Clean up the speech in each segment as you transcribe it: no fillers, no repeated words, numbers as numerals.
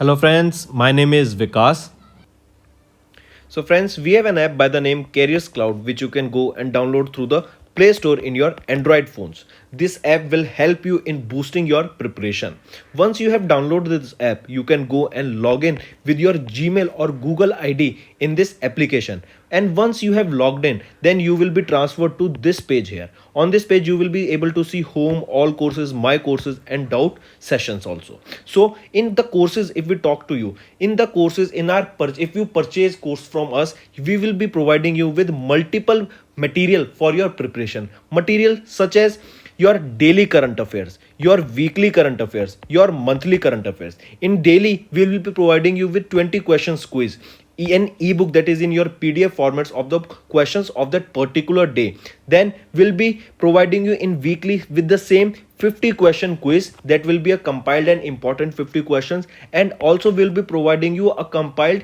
Hello friends, my name is Vikas. So friends, we have an app by the name Cloud which you can go and download through the Play Store in your Android phones. This app will help you in boosting your preparation. Once you have downloaded this app, you can go and log in with your Gmail or Google ID in this application. And once you have logged in, then you will be transferred to this page here. On this page, you will be able to see home, all courses, my courses, and doubt sessions also. So in the courses, if we talk to you, in the courses, if you purchase course from us, we will be providing you with multiple material for your preparation. Material such as your daily current affairs, your weekly current affairs, your monthly current affairs. In daily, we will be providing you with 20 questions quiz, an ebook that is in your PDF formats of the questions of that particular day. Then we'll be providing you in weekly with the same 50 question quiz that will be a compiled and important 50 questions, and also we'll be providing you a compiled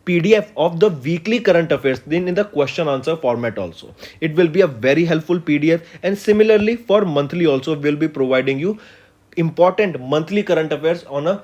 PDF of the weekly current affairs then in the question answer format also. It will be a very helpful PDF, and similarly for monthly also we'll be providing you important monthly current affairs on a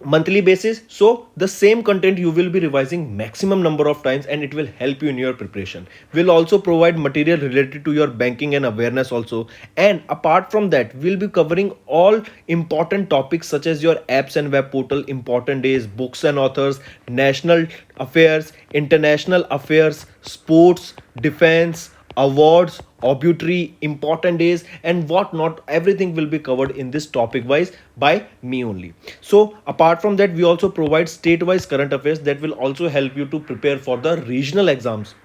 monthly basis. So the same content you will be revising maximum number of times, and it will help you in your preparation. We'll also provide material related to your banking and awareness also, and apart from that we'll be covering all important topics such as your apps and web portal, important days, books and authors, national affairs, international affairs, sports, defense, awards, obituary, important days, and what not. Everything will be covered in this topic wise by me only. So apart from that, we also provide state wise current affairs that will also help you to prepare for the regional exams.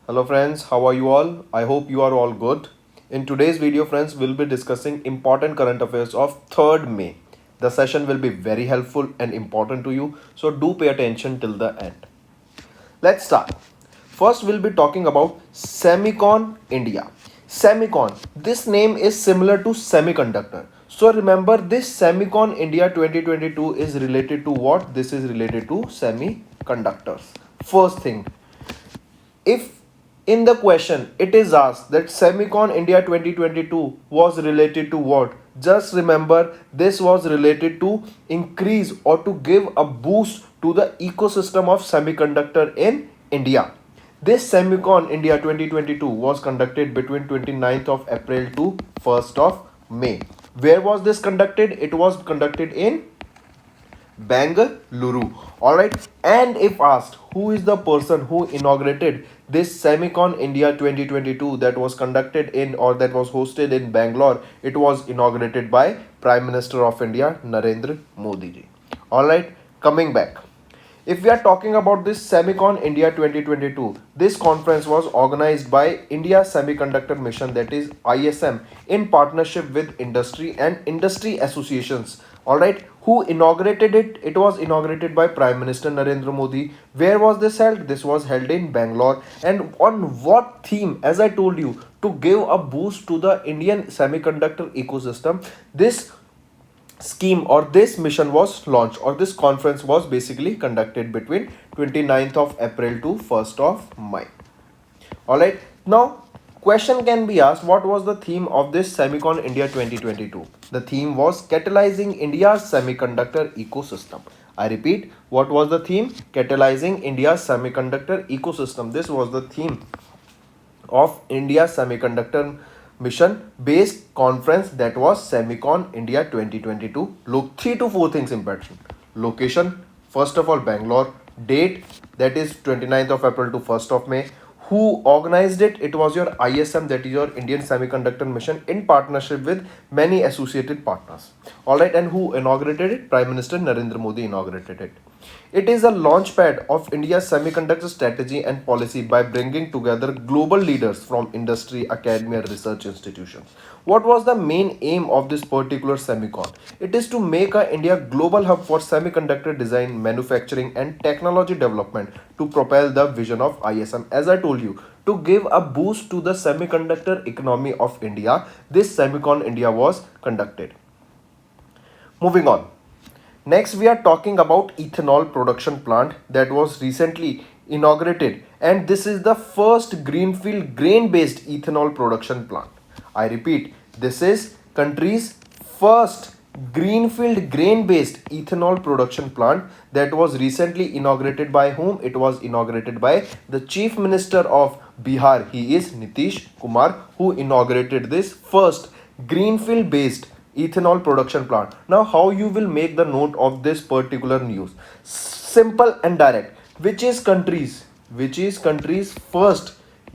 Hello friends, how are you all? I hope you are all good. In today's video friends, we'll be discussing important current affairs of 3rd May. The session will be very helpful and important to you, so do pay attention till the end. Let's start. First, we'll be talking about Semicon India. Semicon, this name is similar to semiconductor. So remember, this Semicon India 2022 is related to what? This is related to semiconductors. First thing, if in the question it is asked that Semicon India 2022 was related to what? Just remember, this was related to increase or to give a boost to the ecosystem of semiconductor in India. This Semicon India 2022 was conducted between 29th of April to 1st of May. Where was this conducted? It was conducted in Bengaluru. Alright. And if asked, who is the person who inaugurated this Semicon India 2022 that was conducted in or that was hosted in Bangalore? It was inaugurated by Prime Minister of India, Narendra Modi ji. Alright. Coming back. If we are talking about this Semicon India 2022, this conference was organized by India Semiconductor Mission, that is ISM, in partnership with industry and industry associations. Alright, who inaugurated it? It was inaugurated by Prime Minister Narendra Modi. Where was this held? This was held in Bangalore. And on what theme? As I told you, to give a boost to the Indian semiconductor ecosystem, this scheme or this mission was launched, or this conference was basically conducted between 29th of April to 1st of May. Alright, now question can be asked, what was the theme of this Semicon India 2022? The theme was catalyzing India's semiconductor ecosystem. I repeat, what was the theme? Catalyzing India's semiconductor ecosystem. This was the theme of India's semiconductor mission based conference, that was Semicon India 2022. Look, 3 to 4 things important. Location, first of all Bangalore. Date, that is 29th of April to 1st of May. Who organized it? It was your ISM, that is your Indian Semiconductor Mission, in partnership with many associated partners. Alright, and who inaugurated it? Prime Minister Narendra Modi inaugurated it. It is a launchpad of India's semiconductor strategy and policy by bringing together global leaders from industry, academia, research institutions. What was the main aim of this particular Semicon? It is to make India global hub for semiconductor design, manufacturing and technology development to propel the vision of ISM. As I told you, to give a boost to the semiconductor economy of India, this Semicon India was conducted. Moving on. Next, we are talking about ethanol production plant that was recently inaugurated, and this is the first greenfield grain-based ethanol production plant. I repeat, this is country's first greenfield grain-based ethanol production plant that was recently inaugurated by whom? It was inaugurated by the Chief Minister of Bihar. He is Nitish Kumar, who inaugurated this first greenfield-based ethanol production plant. Now, how you will make the note of this particular news? Simple and direct. Which is country's first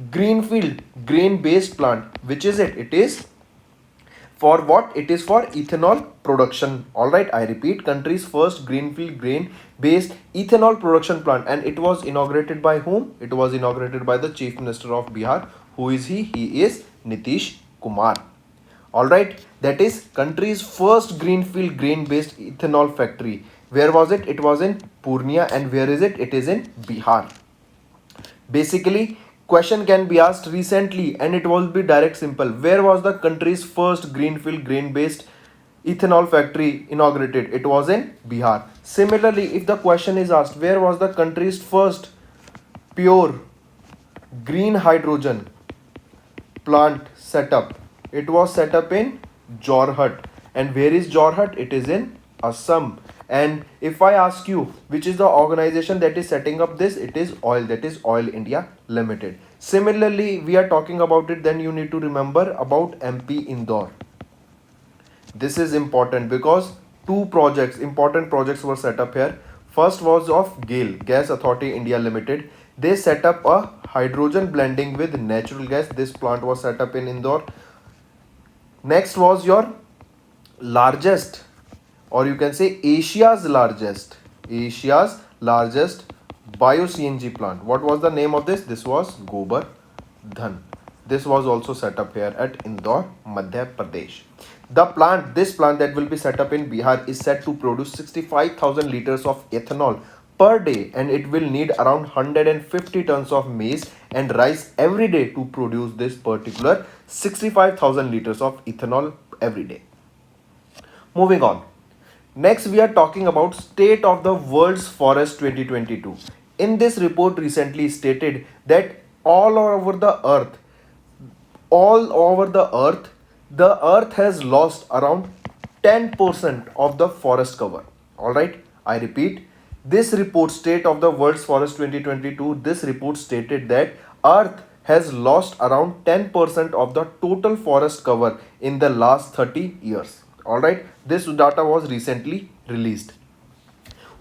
greenfield grain-based plant? Which is it? It is for what? It is for ethanol production. Alright, I repeat, country's first greenfield grain based ethanol production plant, and it was inaugurated by whom? It was inaugurated by the Chief Minister of Bihar. Who is he? He is Nitish Kumar. Alright, that is country's first greenfield grain based ethanol factory. Where was it? It was in Purnia. And where is it? It is in Bihar. Basically, question can be asked recently and it will be direct simple. Where was the country's first greenfield grain based ethanol factory inaugurated? It was in Bihar. Similarly, if the question is asked, where was the country's first pure green hydrogen plant set up? It was set up in Jorhat. And where is Jorhat? It is in Assam. And if I ask you which is the organization that is setting up this, it is oil, that is Oil India Limited. Similarly, we are talking about it, then you need to remember about MP Indore. This is important because two projects, important projects were set up here. First was of GAIL, Gas Authority India Limited. They set up a hydrogen blending with natural gas. This plant was set up in Indore. Next was your largest, or you can say Asia's largest bio-CNG plant. What was the name of this? This was Govardhan. This was also set up here at Indore, Madhya Pradesh. This plant that will be set up in Bihar is set to produce 65,000 liters of ethanol per day, and it will need around 150 tons of maize and rice every day to produce this particular 65,000 liters of ethanol every day. Moving on. Next, we are talking about State of the World's Forest 2022. In this report recently stated that all over the earth, the earth has lost around 10% of the forest cover. Alright, I repeat, this report, State of the World's Forest 2022, this report stated that earth has lost around 10% of the total forest cover in the last 30 years. Alright, this data was recently released.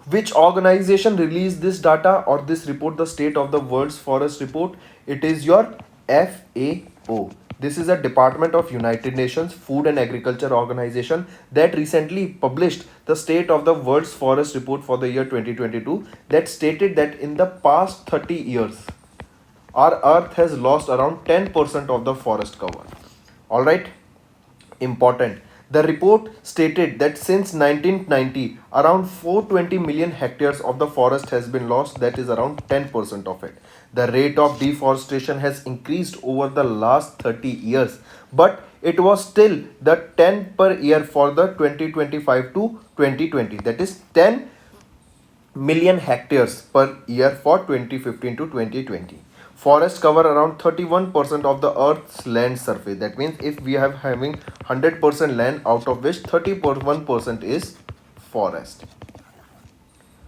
Which organization released this data or this report, the State of the World's Forest report? It is your FAO. This is a Department of United Nations Food and Agriculture Organization that recently published the State of the World's Forest report for the year 2022 that stated that in the past 30 years, our earth has lost around 10% of the forest cover. Alright, important. The report stated that since 1990, around 420 million hectares of the forest has been lost, that is around 10% of it. The rate of deforestation has increased over the last 30 years, but it was still the 10 per year for the 2025 to 2020, that is 10 million hectares per year for 2015 to 2020. Forest cover around 31% of the earth's land surface. That means if we have having 100% land, out of which 31% is forest.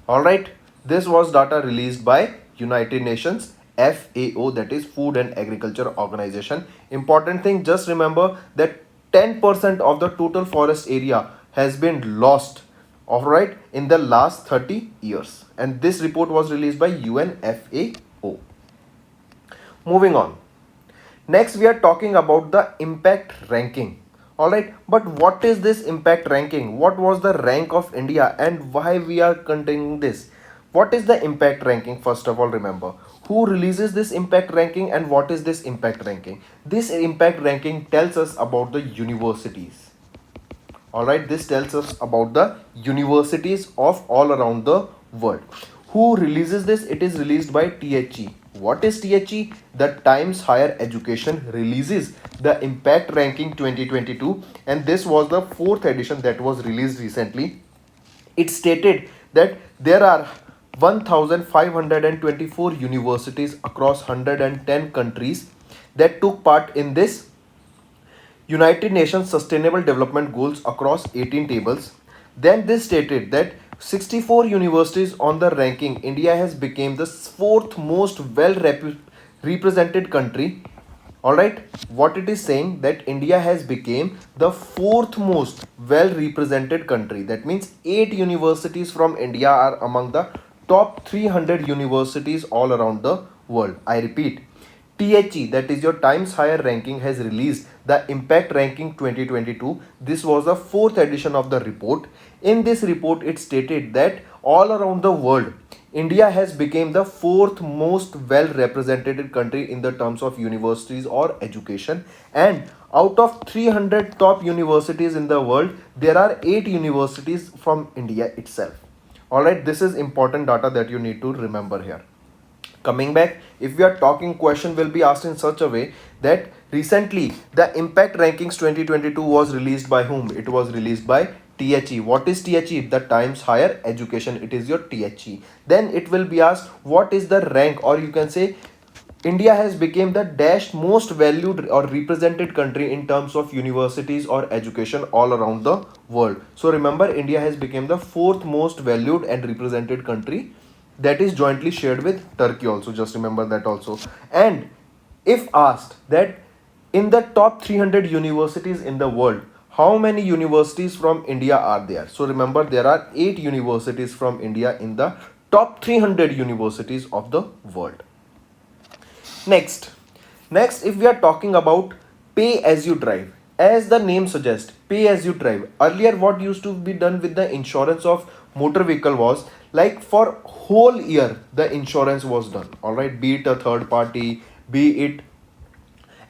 Alright, this was data released by United Nations FAO, that is Food and Agriculture Organization. Important thing, just remember that 10% of the total forest area has been lost, alright, in the last 30 years. And this report was released by UNFAO. Moving on. Next, we are talking about the impact ranking. Alright, but what is this impact ranking? What was the rank of India and why we are continuing this? What is the impact ranking? First of all, remember who releases this impact ranking and what is this impact ranking? This impact ranking tells us about the universities. Alright, this tells us about the universities of all around the world. Who releases this? It is released by THE. What is THE? The Times Higher Education releases the Impact Ranking 2022, and this was the 4th edition that was released recently. It stated that there are 1,524 universities across 110 countries that took part in this United Nations Sustainable Development Goals across 18 tables. Then this stated that 64 universities on the ranking, India has become the fourth most represented country. All right, what it is saying that India has become the fourth most well represented country. That means 8 universities from India are among the top 300 universities all around the world. I repeat, THE, that is your Times Higher Ranking, has released the Impact Ranking 2022. This was the fourth edition of the report. In this report, it stated that all around the world, India has become the fourth most well represented country in the terms of universities or education. And out of 300 top universities in the world, there are 8 universities from India itself. Alright, this is important data that you need to remember here. Coming back, if we are talking, question will be asked in such a way that recently the Impact Rankings 2022 was released by whom? It was released by THE. What is THE? The Times Higher Education. It is your THE. Then it will be asked what is the rank, or you can say India has become the dash most valued or represented country in terms of universities or education all around the world. So remember, India has become the fourth most valued and represented country, that is jointly shared with Turkey also. Just remember that also. And if asked that in the top 300 universities in the world, how many universities from India are there? So remember, there are 8 universities from India in the top 300 universities of the world. Next, if we are talking about pay as you drive, as the name suggests, pay as you drive. Earlier, what used to be done with the insurance of motor vehicle was like for whole year the insurance was done. All right, be it a third party, be it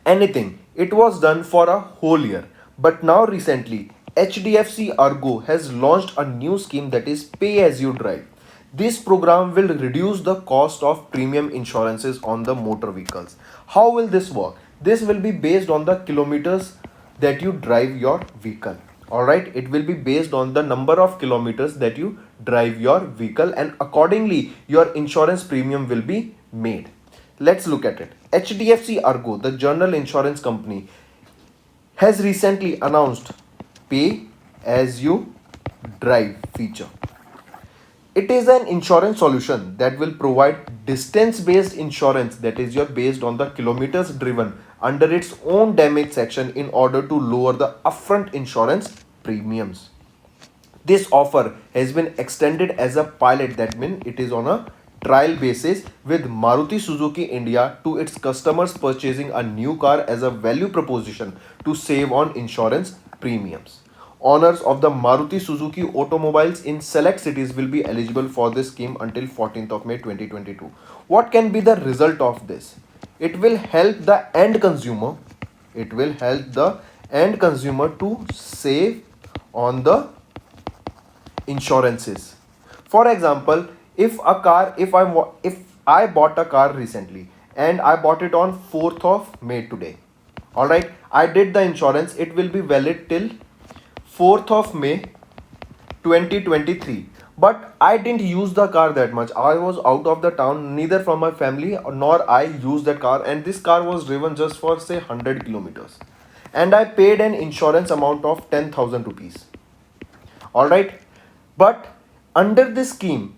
anything, it was done for a whole year. But now recently, HDFC Argo has launched a new scheme, that is pay as you drive. This program will reduce the cost of premium insurances on the motor vehicles. How will this work? This will be based on the kilometers that you drive your vehicle. Alright, it will be based on the number of kilometers that you drive your vehicle, and accordingly your insurance premium will be made. Let's look at it. HDFC Argo, the general insurance company, has recently announced pay as you drive feature. It is an insurance solution that will provide distance based insurance, that is your based on the kilometers driven under its own damage section in order to lower the upfront insurance premiums. This offer has been extended as a pilot, that means it is on a trial basis with Maruti Suzuki India to its customers purchasing a new car as a value proposition to save on insurance premiums. Owners of the Maruti Suzuki automobiles in select cities will be eligible for this scheme until 14th of May 2022. What can be the result of this? It will help the end consumer. It will help the end consumer to save on the insurances. For example, if I bought a car recently and I bought it on 4th of May today. All right, I did the insurance. It will be valid till 4th of May 2023. But I didn't use the car that much. I was out of the town, neither from my family nor I used that car, and this car was driven just for say 100 kilometers. And I paid an insurance amount of 10,000 rupees. Alright, but under this scheme,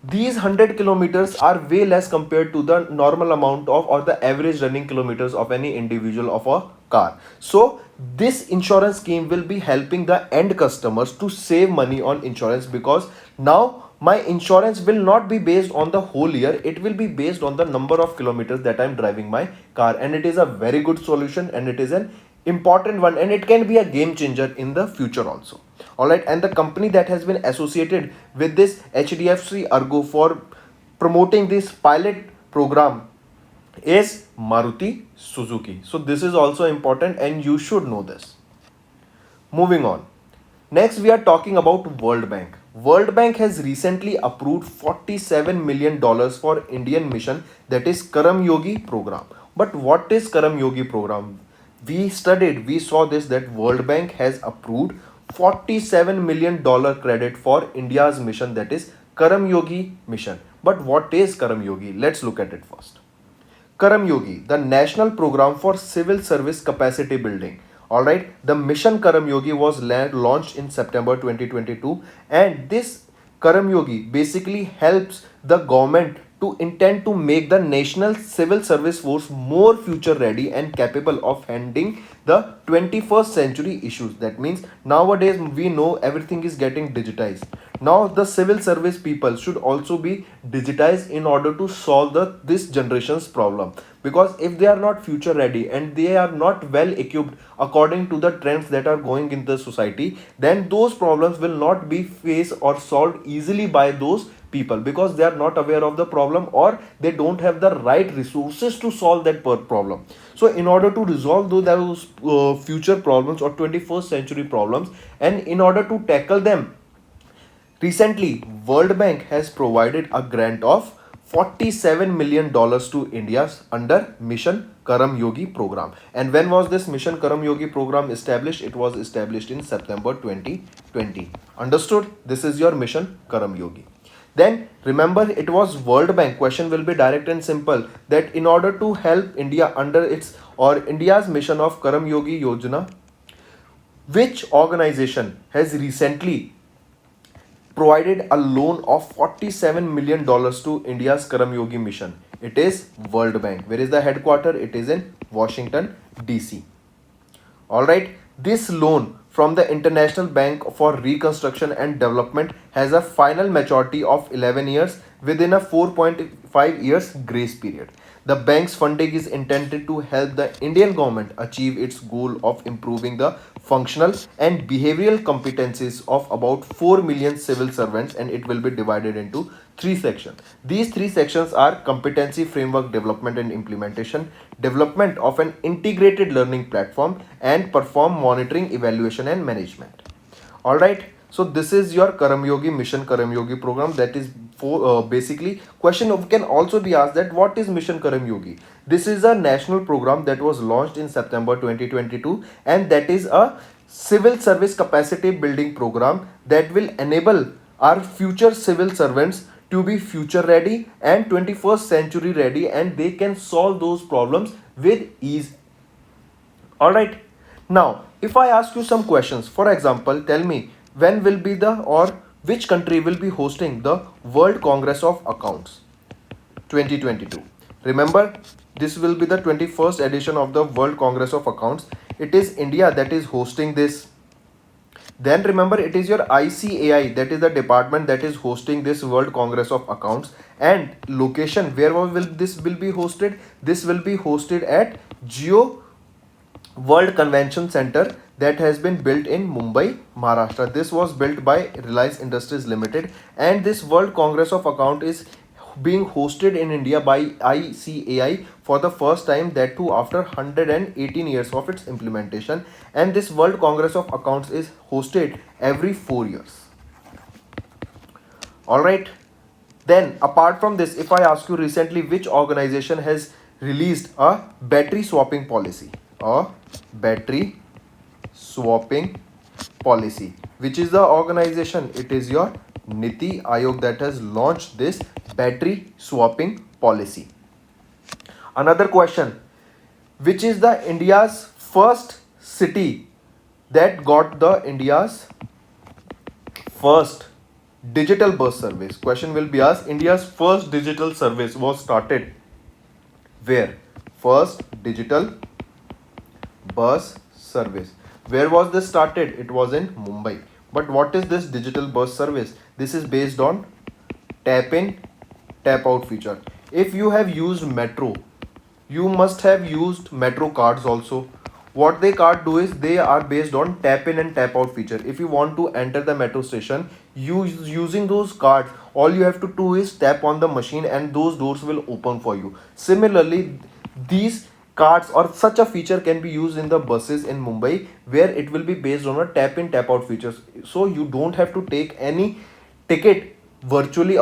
these 100 kilometers are way less compared to the normal amount of or the average running kilometers of any individual of a car. So this insurance scheme will be helping the end customers to save money on insurance, because now my insurance will not be based on the whole year, it will be based on the number of kilometers that I am driving my car. And it is a very good solution, and it is an important one, and it can be a game changer in the future also. Alright, and the company that has been associated with this HDFC Argo for promoting this pilot program is Maruti Suzuki. So this is also important and you should know this. Moving on. Next, we are talking about World Bank. World Bank has recently approved $47 million for Indian mission, that is Karam Yogi program. But what is Karam Yogi program? We saw this, that World Bank has approved $47 million credit for India's mission, that is Karam Yogi mission. But what is Karam Yogi? Let's look at it first. Karam Yogi, the national program for civil service capacity building. All right, the Mission Karam Yogi was launched in September 2022, and this Karam Yogi basically helps the government to intend to make the national civil service force more future ready and capable of handling the 21st century issues. That means nowadays we know everything is getting digitized. Now the civil service people should also be digitized in order to solve this generation's problem, because if they are not future ready and they are not well equipped according to the trends that are going in the society, then those problems will not be faced or solved easily by those people, because they are not aware of the problem or they don't have the right resources to solve that problem. So in order to resolve those future problems or 21st century problems, and in order to tackle them, recently, World Bank has provided a grant of $47 million to India under Mission Karam Yogi program. And when was this Mission Karam Yogi program established? It was established in September 2020. Understood? This is your Mission Karam Yogi. Then remember, it was World Bank. Question will be direct and simple, that in order to help India under its or India's mission of Karam Yogi Yojana, which organization has recently provided a loan of $47 million to India's Karam Yogi mission? It is World Bank. Where is the headquarter? It is in Washington, DC. Alright, this loan from the International Bank for Reconstruction and Development has a final maturity of 11 years within a 4.5 years grace period. The bank's funding is intended to help the Indian government achieve its goal of improving the functional and behavioral competencies of about 4 million civil servants, and it will be divided into three sections. These three sections are competency framework development and implementation, development of an integrated learning platform, and perform monitoring, evaluation and management. Alright, so this is your Karam Yogi Mission Karam Yogi program. That is for basically question of can also be asked that what is Mission Karam Yogi? This is a national program that was launched in September 2022, and that is a civil service capacity building program that will enable our future civil servants to be future ready and 21st century ready, and they can solve those problems with ease. Alright, now if I ask you some questions, for example, tell me when will be the or which country will be hosting the World Congress of Accounts 2022? Remember, this will be the 21st edition of the World Congress of Accounts. It is India that is hosting this. Then remember, it is your ICAI, that is the department that is hosting this World Congress of Accounts. And location, where will this will be hosted? This will be hosted at Geo World Convention Center that has been built in Mumbai, Maharashtra. This was built by Reliance Industries Limited, and this World Congress of Account is being hosted in India by ICAI for the first time, that too after 118 years of its implementation. And this World Congress of Accounts is hosted every 4 years. Alright, then apart from this, if I ask you recently which organization has released a battery swapping policy, a battery swapping policy, which is the organization? It is your Niti Aayog that has launched this battery swapping policy. Another question, which is the India's first city that got the India's first digital bus service? Question will be asked, India's first digital service was started where? First digital bus service, where was this started? It was in Mumbai. But what is this digital bus service? This is based on tap in tap out feature. If you have used metro, you must have used metro cards also. What they card do is they are based on tap in and tap out feature. If you want to enter the metro station using those cards, all you have to do is tap on the machine and those doors will open for you. Similarly, these cards or such a feature can be used in the buses in Mumbai, where it will be based on a tap in tap out features. So you don't have to take any ticket virtually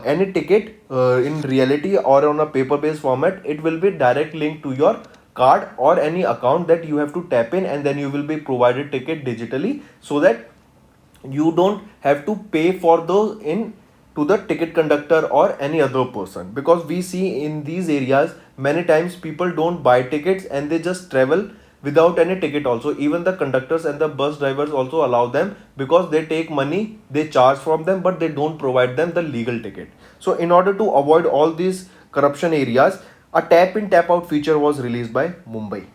any ticket in reality or on a paper based format. It will be direct linked to your card or any account that you have to tap in, and then you will be provided ticket digitally, so that you don't have to pay for those in to the ticket conductor or any other person. Because we see in these areas many times people don't buy tickets and they just travel without any ticket also. Even the conductors and the bus drivers also allow them, because they take money, they charge from them, but they don't provide them the legal ticket. So in order to avoid all these corruption areas, a tap in tap out feature was released by Mumbai.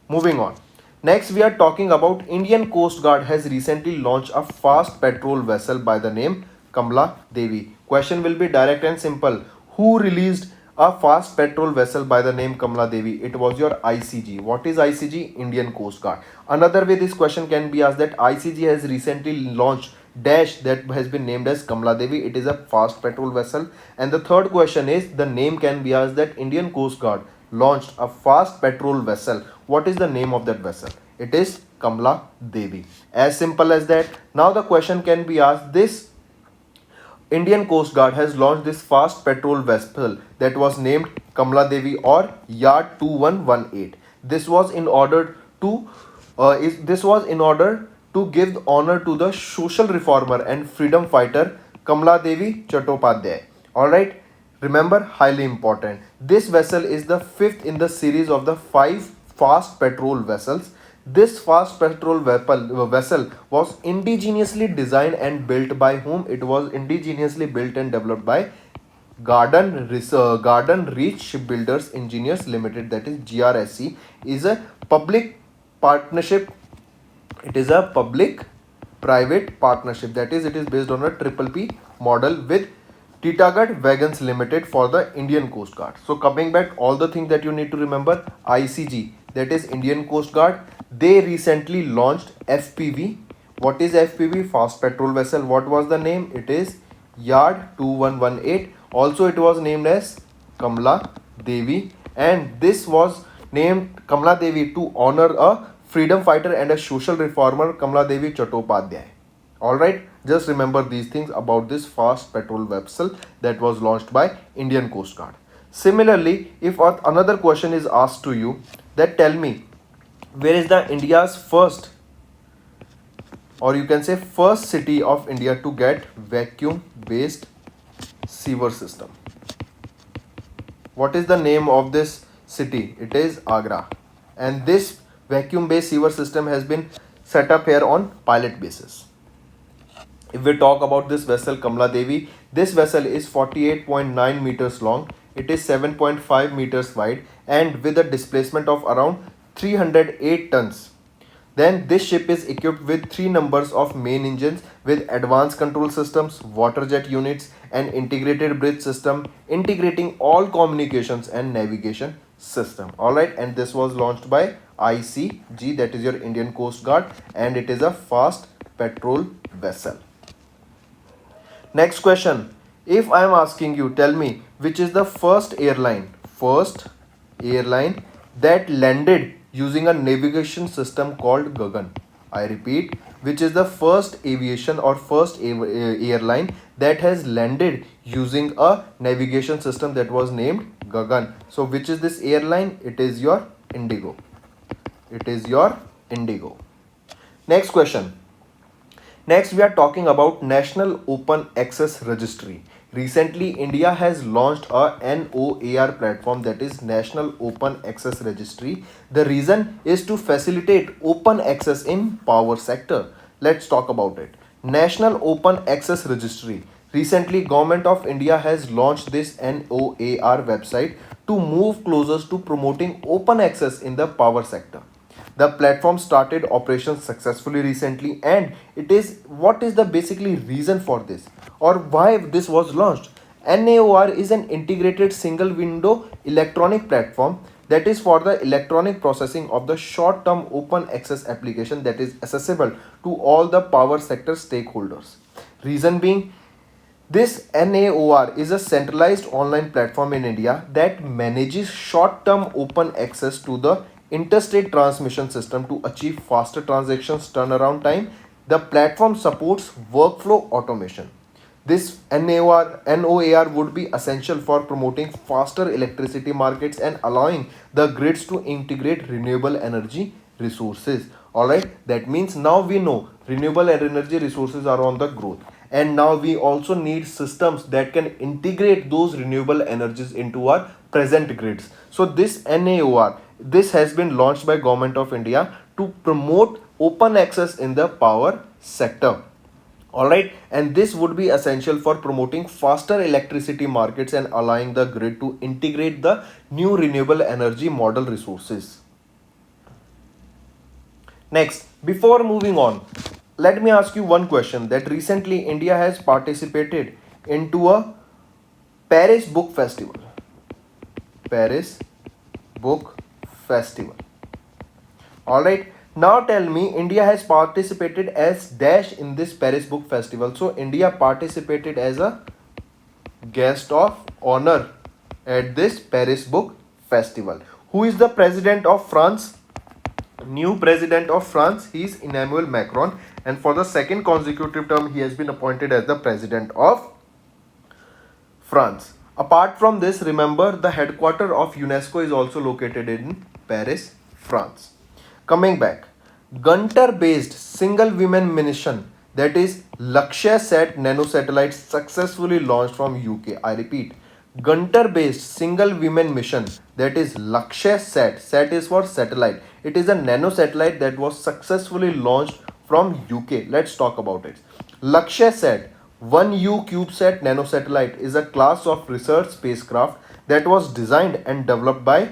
Moving on. Next, we are talking about Indian Coast Guard has recently launched a fast patrol vessel by the name Kamla Devi. Question will be direct and simple. Who released a fast patrol vessel by the name Kamla Devi? It was your ICG. What is ICG? Indian Coast Guard. Another way this question can be asked, that ICG has recently launched dash that has been named as Kamla Devi. It is a fast patrol vessel. And the third question is, the name can be asked, that Indian Coast Guard launched a fast patrol vessel. What is the name of that vessel? It is Kamla Devi. As simple as that. Now the question can be asked, this Indian Coast Guard has launched this fast patrol vessel that was named Kamla Devi or Yard 2118. This was in order to give honor to the social reformer and freedom fighter Kamla Devi Chattopadhyay. Alright, remember, highly important. This vessel is the fifth in the series of the 5 fast patrol vessels. This fast patrol vessel was indigenously designed and built by whom? It was indigenously built and developed by Garden Reach Shipbuilders Engineers Limited, that is GRSE, is a public partnership. It is a public private partnership, that is, it is based on a triple P model with Titagarh Wagons Limited for the Indian Coast Guard. So coming back, all the things that you need to remember, ICG, that is Indian Coast Guard, they recently launched FPV. What is FPV? Fast patrol vessel. What was the name? It is Yard 2118. Also it was named as Kamla Devi, and this was named Kamla Devi to honor a freedom fighter and a social reformer, Kamla Devi Chattopadhyay. Alright, just remember these things about this fast patrol vessel that was launched by Indian Coast Guard. Similarly, if another question is asked to you, that tell me, where is the India's first, or you can say first city of India to get vacuum based sewer system? What is the name of this city? It is Agra, and this vacuum based sewer system has been set up here on pilot basis. If we talk about this vessel Kamla Devi, this vessel is 48.9 meters long, it is 7.5 meters wide, and with a displacement of around 308 tons. Then this ship is equipped with 3 numbers of main engines with advanced control systems, water jet units, and integrated bridge system integrating all communications and navigation system. Alright, and this was launched by ICG, that is your Indian Coast Guard, and it is a fast patrol vessel. Next question. If I am asking you, tell me, which is the first airline that landed using a navigation system called Gagan? I repeat, which is the first aviation or first airline that has landed using a navigation system that was named Gagan? So which is this airline? It is your Indigo. It is your Indigo. Next question. Next, we are talking about National Open Access Registry. Recently, India has launched a NOAR platform, that is National Open Access Registry. The reason is to facilitate open access in power sector. Let's talk about it. National Open Access Registry. Recently, Government of India has launched this NOAR website to move closer to promoting open access in the power sector. The platform started operations successfully recently, and what is the basically reason for this, or why this was launched? NAOR is an integrated single window electronic platform that is for the electronic processing of the short term open access application that is accessible to all the power sector stakeholders. Reason being, this NAOR is a centralized online platform in India that manages short term open access to the interstate transmission system to achieve faster transactions turnaround time. The platform supports workflow automation. This NOAR would be essential for promoting faster electricity markets and allowing the grids to integrate renewable energy resources. Alright, that means now we know renewable energy resources are on the growth, and now we also need systems that can integrate those renewable energies into our present grids. So this NAOR this has been launched by Government of India to promote open access in the power sector. Alright, and this would be essential for promoting faster electricity markets and allowing the grid to integrate the new renewable energy model resources. Next, before moving on, let me ask you one question that recently India has participated into a Paris Book Festival. Paris Book Festival. Alright, now tell me, India has participated as dash in this Paris Book Festival. So India participated as a guest of honor at this Paris Book Festival. Who is the president of France? New president of France, he is Emmanuel Macron, and for the second consecutive term he has been appointed as the president of France. Apart from this, remember the headquarters of UNESCO is also located in Paris, France. Coming back, Gunter based single women mission, that is Lakshya Sat nano satellite, successfully launched from UK. I repeat, Gunter based single women mission, that is Lakshya Sat. Sat is for satellite. It is a nano satellite that was successfully launched from UK. Let's talk about it. Lakshya Sat 1U CubeSat nanosatellite is a class of research spacecraft that was designed and developed by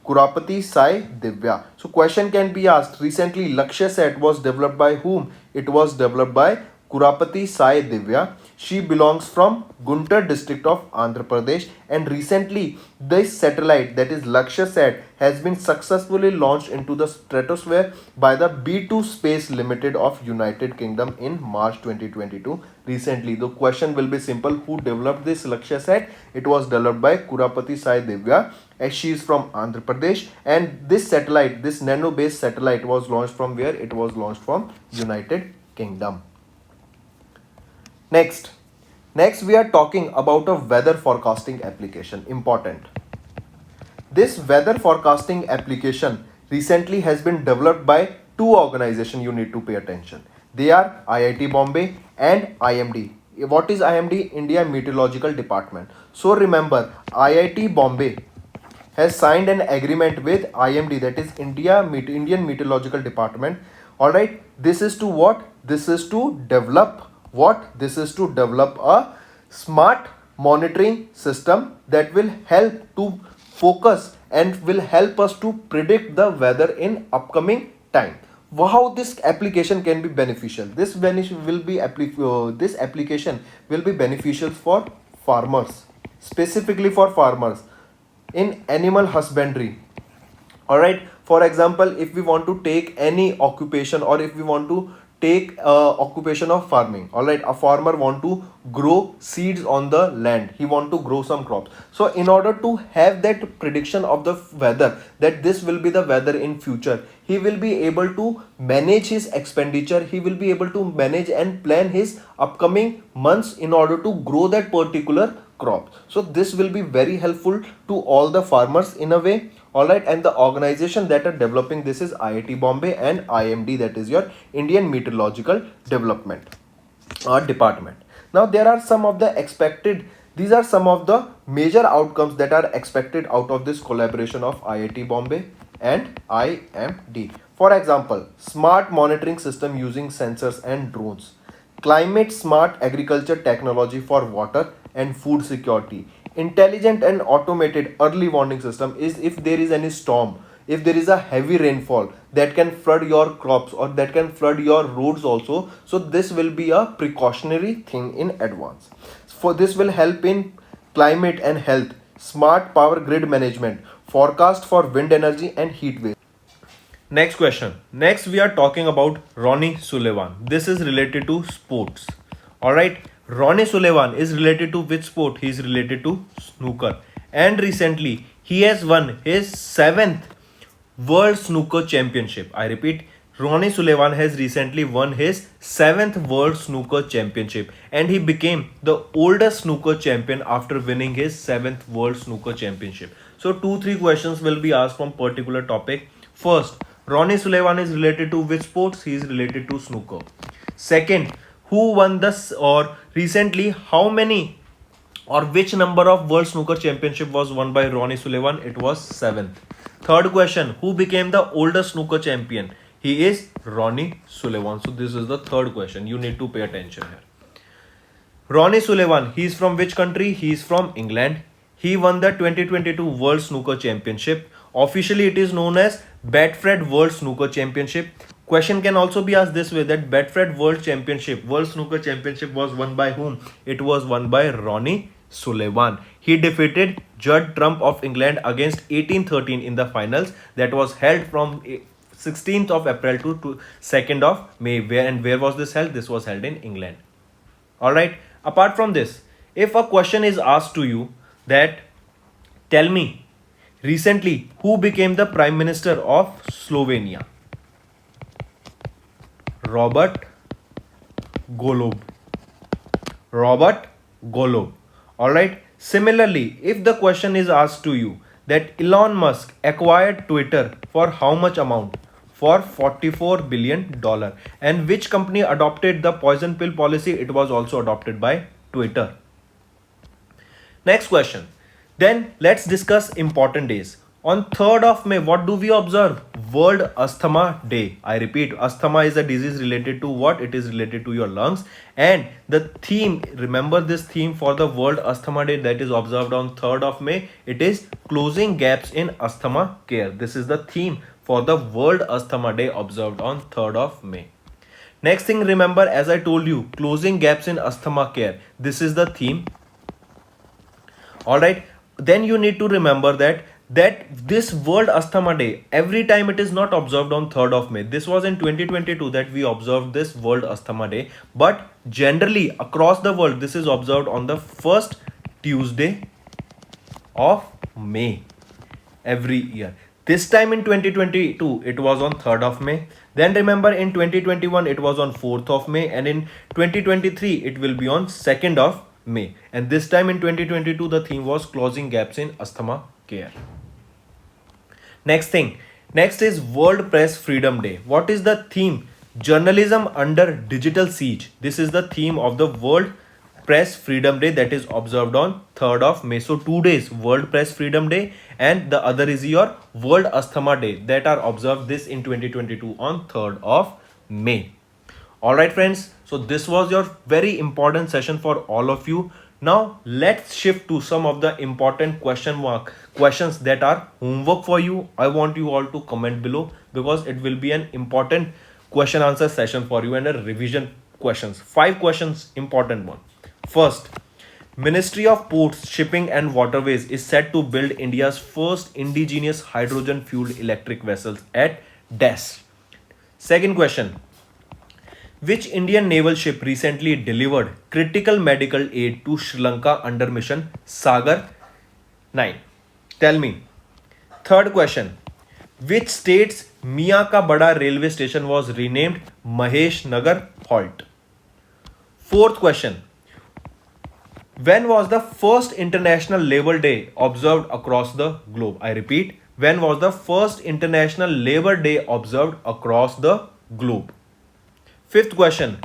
Kurapati Sai Divya. So question can be asked, recently Lakshya Sat was developed by whom? It was developed by Kurapati Sai Divya. She belongs from Guntur district of Andhra Pradesh, and recently this satellite, that is Lakshya Sat, has been successfully launched into the stratosphere by the B2 Space Limited of United Kingdom in March 2022. Recently, the question will be simple: who developed this Lakshya Sat? It was developed by Kurapati Sai Divya, as she is from Andhra Pradesh, and this satellite, this nano based satellite, was launched from where? It was launched from United Kingdom. Next we are talking about a weather forecasting application. Important. This weather forecasting application recently has been developed by two organizations you need to pay attention. They are IIT Bombay and IMD. What is IMD? India Meteorological Department. So remember, IIT Bombay has signed an agreement with IMD, that is Indian Meteorological Department. Alright, this is to what? This is to develop what? This is to develop a smart monitoring system that will help to focus and will help us to predict the weather in upcoming time. How this application can be beneficial? This application will be beneficial for farmers, specifically for farmers in animal husbandry. Alright, for example, if we want to take any occupation, or if we want to take occupation of farming. Alright, a farmer want to grow seeds on the land, he want to grow some crops. So in order to have that prediction of the weather, that this will be the weather in future, he will be able to manage his expenditure, he will be able to manage and plan his upcoming months in order to grow that particular crop. So this will be very helpful to all the farmers in a way. Alright, and the organization that are developing this is IIT Bombay and IMD, that is your Indian Meteorological Development Department. Now there are some of the expected, these are some of the major outcomes that are expected out of this collaboration of IIT Bombay and IMD. For example, smart monitoring system using sensors and drones, climate smart agriculture technology for water and food security, intelligent and automated early warning system is if there is any storm, if there is a heavy rainfall that can flood your crops or that can flood your roads also. So this will be a precautionary thing in advance. For this will help in climate and health, smart power grid management, forecast for wind energy and heat wave. Next question. Next we are talking about Ronnie Sullivan. This is related to sports. Alright. Ronnie Sullivan is related to which sport? He is related to snooker. And recently, he has won his 7th World Snooker Championship. I repeat, Ronnie Sullivan has recently won his 7th World Snooker Championship. And he became the oldest snooker champion after winning his 7th World Snooker Championship. So 2-3 questions will be asked from particular topic. First, Ronnie Sullivan is related to which sports? He is related to snooker. Second, who won this, or recently how many or which number of World Snooker Championship was won by Ronnie Sullivan? It was 7th. Third question, who became the oldest snooker champion? He is Ronnie Sullivan. So this is the third question. You need to pay attention here. Ronnie Sullivan, he is from which country? He is from England. He won the 2022 World Snooker Championship. Officially, it is known as Betfred World Snooker Championship. Question can also be asked this way, that Betfred World Championship, World Snooker Championship was won by whom? It was won by Ronnie Sullivan. He defeated Judd Trump of England against 1813 in the finals that was held from 16th of April to 2nd of May. Where was this held? This was held in England. Alright, apart from this, if a question is asked to you that tell me recently who became the Prime Minister of Slovenia? Robert Golob. Robert Golob. Alright, similarly, if the question is asked to you that Elon Musk acquired Twitter for how much amount? For $44 billion. And which company adopted the poison pill policy? It was also adopted by Twitter. Next question. Then let's discuss important days. On 3rd of May, what do we observe? World Asthma Day. I repeat, asthma is a disease related to what? It is related to your lungs. And the theme, remember this theme for the World Asthma Day that is observed on 3rd of May. It is closing gaps in asthma care. This is the theme for the World Asthma Day observed on 3rd of May. Next thing, remember, as I told you, closing gaps in asthma care. This is the theme. Alright, then you need to remember that this World Asthma Day, every time it is not observed on 3rd of May. This was in 2022 that we observed this World Asthma Day. But generally across the world, this is observed on the first Tuesday of May every year. This time in 2022, it was on 3rd of May. Then remember in 2021, it was on 4th of May. And in 2023, it will be on 2nd of May. And this time in 2022, the theme was closing gaps in asthma care. Next thing. Next is World Press Freedom Day. What is the theme? Journalism under digital siege. This is the theme of the World Press Freedom Day that is observed on 3rd of May. So 2 days, World Press Freedom Day, and the other is your World Asthma Day that are observed this in 2022 on 3rd of May. Alright friends, so this was your very important session for all of you. Now let's shift to some of the important questions that are homework for you. I want you all to comment below because it will be an important question answer session for you and a revision questions. 5 questions, important one. First, Ministry of Ports, Shipping and Waterways is set to build India's first indigenous hydrogen fueled electric vessels at DES. Second question, which Indian naval ship recently delivered critical medical aid to Sri Lanka under mission Sagar 9? Tell me. Third question, which state's Mia Ka Bada railway station was renamed Mahesh Nagar Halt? Fourth question, when was the first International Labour Day observed across the globe? I repeat, when was the first International Labour Day observed across the globe? Fifth question,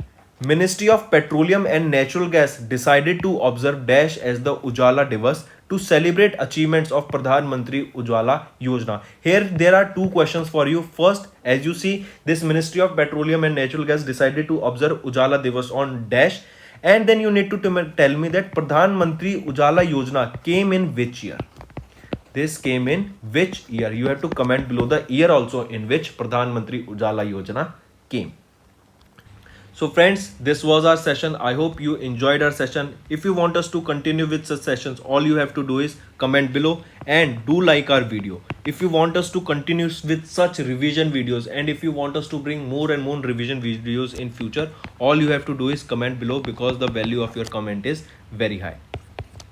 Ministry of Petroleum and Natural Gas decided to observe Dash as the Ujala Divas to celebrate achievements of Pradhan Mantri Ujala Yojana. Here there are 2 questions for you. First, as you see, this Ministry of Petroleum and Natural Gas decided to observe Ujala Divas on Dash, and then you need to tell me that Pradhan Mantri Ujala Yojana came in which year? This came in which year? You have to comment below the year also in which Pradhan Mantri Ujala Yojana came. So friends, this was our session. I hope you enjoyed our session. If you want us to continue with such sessions, all you have to do is comment below and do like our video. If you want us to continue with such revision videos, and if you want us to bring more and more revision videos in future, all you have to do is comment below because the value of your comment is very high.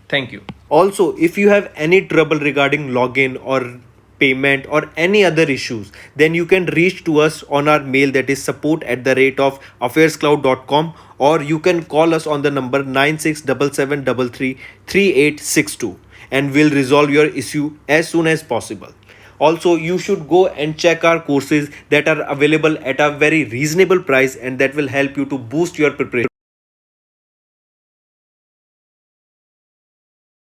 Thank you. Also, if you have any trouble regarding login or payment or any other issues, then you can reach to us on our mail, that is support@affairscloud.com, or you can call us on the number 9677333862 and we'll resolve your issue as soon as possible. Also, you should go and check our courses that are available at a very reasonable price and that will help you to boost your preparation.